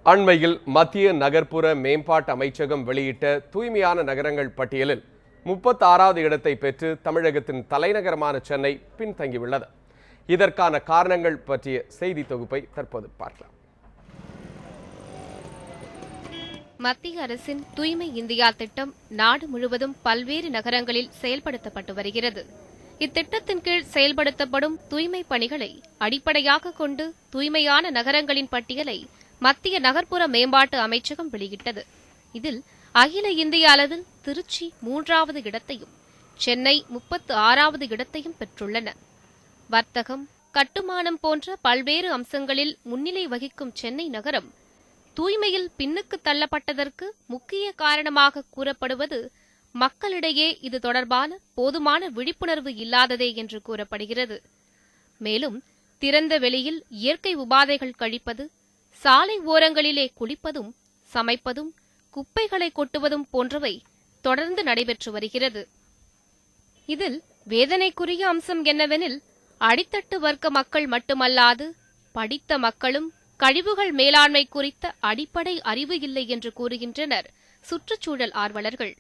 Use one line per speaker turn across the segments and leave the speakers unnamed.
அண்மையில் மத்திய நகர்ப்புற மேம்பாட்டு அமைச்சகம் வெளியிட்ட தூய்மையான நகரங்கள் பட்டியலில் 36வது இடத்தை பெற்று தமிழகத்தின் தலைநகரமான சென்னை பின்தங்கியுள்ளது. இதற்கான காரணங்கள் பற்றிய செய்தி தொகுப்பை தற்போது பார்க்கலாம்.
மத்திய அரசின் தூய்மை இந்தியா திட்டம் நாடு முழுவதும் பல்வேறு நகரங்களில் செயல்படுத்தப்பட்டு வருகிறது. இத்திட்டத்தின் கீழ் செயல்படுத்தப்படும் தூய்மை பணிகளை அடிப்படையாக கொண்டு தூய்மையான நகரங்களின் பட்டியலை மத்திய நகர்ப்புற மேம்பாட்டு அமைச்சகம் வெளியிட்டது. இதில் அகில இந்திய அளவில் திருச்சி 3வது இடத்தையும் சென்னை 36வது இடத்தையும் பெற்றுள்ளன. வர்த்தகம், கட்டுமானம் போன்ற பல்வேறு அம்சங்களில் முன்னிலை வகிக்கும் சென்னை நகரம் தூய்மையில் பின்னுக்கு தள்ளப்பட்டதற்கு முக்கிய காரணமாக கூறப்படுவது மக்களிடையே இது தொடர்பான போதுமான விழிப்புணர்வு இல்லாததே என்று கூறப்படுகிறது. மேலும் திறந்த வெளியில் இயற்கை உபாதைகள் கழிப்பது, சாலை ஓரங்களிலே குளிப்பதும், சமைப்பதும், குப்பைகளை கொட்டுவதும் போன்றவை தொடர்ந்து நடைபெற்று வருகிறது. இதில் வேதனைக்குரிய அம்சம் என்னவெனில், அடித்தட்டு வர்க்க மக்கள் மட்டுமல்லாது படித்த மக்களும் கழிவுகள் மேலாண்மை குறித்த அடிப்படை அறிவு இல்லை என்று கூறுகின்றனர் சுற்றுச்சூழல் ஆர்வலர்கள்.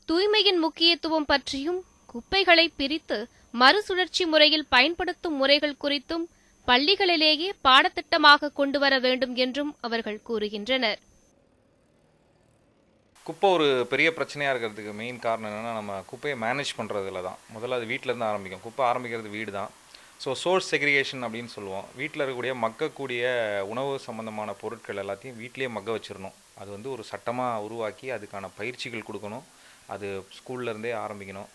தூய்மையின் முக்கியத்துவம் பற்றியும் குப்பைகளை பிரித்து மறுசுழற்சி முறையில் பயன்படுத்தும் முறைகள் குறித்தும் பள்ளிகளிலேயே பாடத்திட்டமாக கொண்டு வர வேண்டும் என்றும் அவர்கள் கூறுகின்றனர்.
குப்பை ஒரு பெரிய பிரச்சனையாக இருக்கிறதுக்கு மெயின் காரணம் என்னென்னா, நம்ம குப்பையை மேனேஜ் பண்ணுறதுல தான். முதல்ல அது வீட்டிலேருந்து ஆரம்பிக்கும். குப்பை ஆரம்பிக்கிறது வீடு தான். ஸோ சோர்ஸ் செக்ரிகேஷன் அப்படின்னு சொல்லுவோம். வீட்டில் இருக்கக்கூடிய மக்கக்கூடிய உணவு சம்மந்தமான பொருட்கள் எல்லாத்தையும் வீட்டிலேயே மக்க வச்சிடணும். அது வந்து ஒரு சட்டமாக உருவாக்கி அதுக்கான பயிற்சிகள் கொடுக்கணும். அது ஸ்கூல்லேருந்தே ஆரம்பிக்கணும்.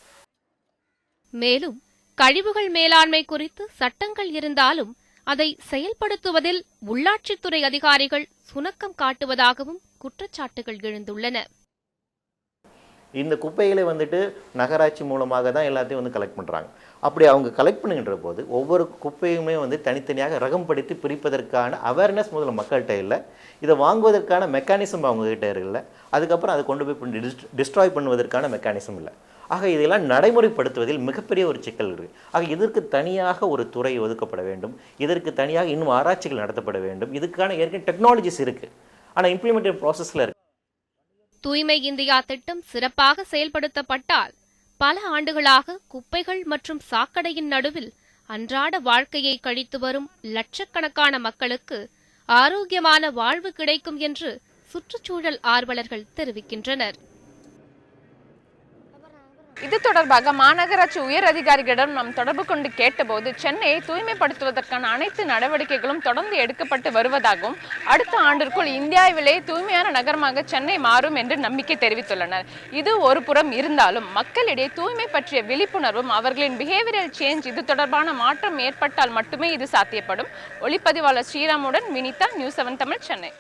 மேலும் கழிவுகள் மேலாண்மை குறித்து சட்டங்கள் இருந்தாலும் அதை செயல்படுத்துவதில் உள்ளாட்சித்துறை அதிகாரிகள் சுணக்கம் காட்டுவதாகவும் குற்றச்சாட்டுகள் எழுந்துள்ளன.
இந்த குப்பைகளை நகராட்சி மூலமாக தான் எல்லாத்தையும் கலெக்ட் பண்ணுறாங்க. அப்படி அவங்க கலெக்ட் பண்ணுகின்ற போது ஒவ்வொரு குப்பையுமே தனித்தனியாக ரகம்படுத்தி பிரிப்பதற்கான அவேர்னஸ் முதல்ல மக்கள்கிட்ட இல்லை. இதை வாங்குவதற்கான மெக்கானிசம் அவங்ககிட்ட இல்லை. அதுக்கப்புறம் அதை கொண்டு போய் டிஸ்ட்ராய் பண்ணுவதற்கான மெக்கானிசம் இல்லை. ஆக இதெல்லாம் நடைமுறைப்படுத்துவதில் மிகப்பெரிய ஒரு சிக்கல் இருக்குது. ஆக இதற்கு தனியாக ஒரு துறை ஒதுக்கப்பட வேண்டும். இதற்கு தனியாக இன்னும் ஆராய்ச்சிகள் நடத்தப்பட வேண்டும். இதுக்கான ஏற்கனவே டெக்னாலஜிஸ் இருக்குது, ஆனால் இம்ப்ளிமெண்டேஷன் ப்ராசஸில் இருக்குது.
தூய்மை இந்தியா திட்டம் சிறப்பாக செயல்படுத்தப்பட்டால் பல ஆண்டுகளாக குப்பைகள் மற்றும் சாக்கடையின் நடுவில் அன்றாட வாழ்க்கையை கழித்து வரும் லட்சக்கணக்கான மக்களுக்கு ஆரோக்கியமான வாழ்வு கிடைக்கும் என்று சுற்றுச்சூழல் ஆர்வலர்கள் தெரிவிக்கின்றனர்.
இது தொடர்பாக மாநகராட்சி உயர் அதிகாரிகளிடம் நாம் தொடர்பு கொண்டு கேட்டபோது, சென்னையை தூய்மைப்படுத்துவதற்கான அனைத்து நடவடிக்கைகளும் தொடர்ந்து எடுக்கப்பட்டு வருவதாகவும், அடுத்த ஆண்டிற்குள் இந்தியாவிலே தூய்மையான நகரமாக சென்னை மாறும் என்று நம்பிக்கை தெரிவித்துள்ளனர். இது ஒரு புறம் இருந்தாலும் மக்களிடையே தூய்மை பற்றிய விழிப்புணர்வும் அவர்களின் பிஹேவியரல் சேஞ்ச் இது தொடர்பான மாற்றம் ஏற்பட்டால் மட்டுமே இது சாத்தியப்படும். ஒளிப்பதிவாளர் ஸ்ரீராமுடன் வினிதா, நியூஸ் 7 தமிழ், சென்னை.